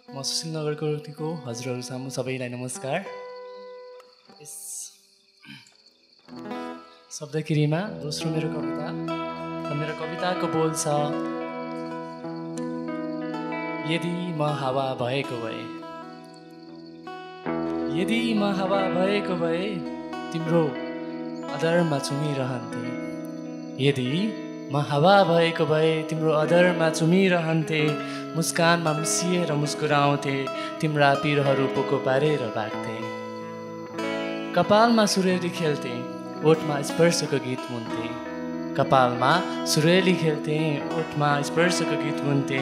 म सुशील नगरको हजुरहरू सामु सबैलाई नमस्कार। यस शब्दकिरीमा दोस्रो मेरो कविता र मेरो कविताको बोल छ यदि म हावा भएको भए। यदि म हावा भएको भए तिम्रो अधरमा चुमिरहन्थे। यदि म हावा भएको भए तिम्रो अधरमा चुमिरहन्थे। मुस्कानमा मिसिएर मुस्कुराउँथे, तिम्रा पिरहरू पोको पारेर भाग्थे। कपालमा सुरेली खेल्थे, ओठमा स्पर्शको गीत मुन्थे। कपालमा सुरेली खेल्थे, ओठमा स्पर्शको गीत मुन्थे।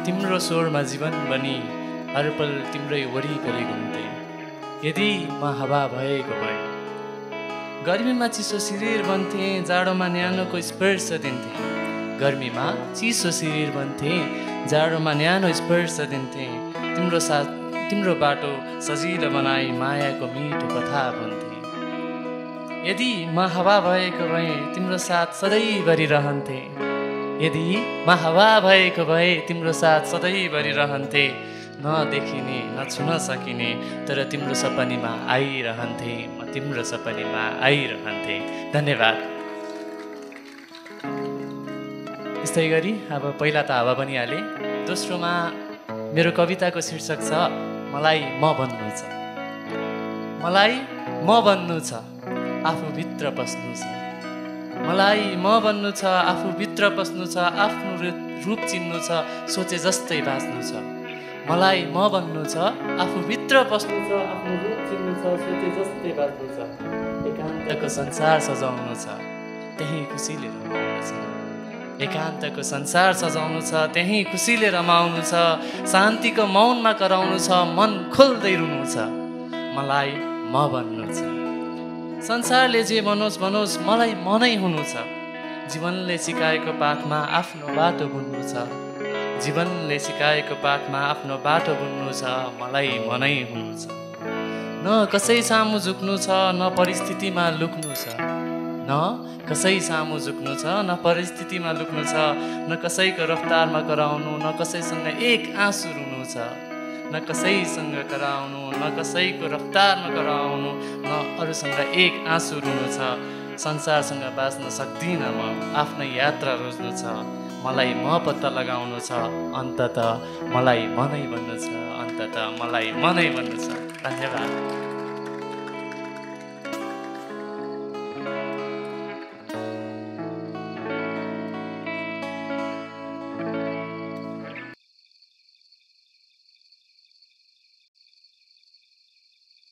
तिम्रो स्वरमा जीवन बनी हर पल तिम्रै वरिपरि घुम्थे। यदि म हावा भएको भए। गर्मीमा चिसो शरीर बन्थे, जाडोमा न्यानोको स्पर्श दिन्थे। गर्मीमा चिसो शरीर बन्थे, जाडोमा न्यानो स्पर्श दिन्थे। तिम्रो साथ तिम्रो बाटो सजिलो बनाई मायाको मिठो कथा भन्थे। यदि म हावा भएको भए तिम्रो साथ सधैँभरि रहन्थे। यदि म हावा भएको भए तिम्रो साथ सधैँभरि रहन्थे। नदेखिने नछुन सकिने तर तिम्रो सपनीमा आइरहन्थे। म तिम्रो सपनीमा आइरहन्थे। धन्यवाद। यस्तै गरी अब पहिला त हावा बनिहाले। दोस्रोमा मेरो कविताको शीर्षक छ मलाई म बन्नु छ। मलाई म बन्नु छ, आफूभित्र पस्नु छ। मलाई म बन्नु छ, आफूभित्र पस्नु छ। आफ्नो रूप चिन्नु छ, सोचे जस्तै बाँच्नु छ। मलाई म बन्नु छ, आफूभित्र पस्नु छ। आफ्नो रूप चिन्नु छ, सोचे जस्तै बाँच्नु छ। एकान्तको संसार सजाउनु छ, त्यही खुसीले रमाउनु छ। एकान्तको संसार सजाउनु छ, त्यही खुसीले रमाउनु छ। शान्तिको मौनमा कराउनु छ, मन खोल्दै रुनु छ। मलाई म बन्नु छ। संसारले जे बनोस् बनोस् मलाई मनै हुनु छ। जीवनले सिकाएको पाठमा आफ्नो बाटो बुन्नु छ। जीवनले सिकाएको पाठमा आफ्नो बाटो बुन्नु छ। मलाई मनै हुनु छ। न कसै सामु झुक्नु छ, न परिस्थितिमा लुक्नु छ। न कसै सामु झुक्नु छ, न परिस्थितिमा लुक्नु छ। न कसैको रफ्तारमा कराउनु, न कसैसँग एक आँसु रुनु छ। न कसैसँग कराउनु, न कसैको रफ्तारमा कराउनु, न अरूसँग एक आँसु रुनु छ। संसारसँग बाँच्न सक्दिनँ म, आफ्नै यात्रा रोज्नु छ। मलाई म पत्ता लगाउनु छ, अन्ततः मलाई मनै बन्नु छ। अन्ततः मलाई मनै बन्नु छ। धन्यवाद।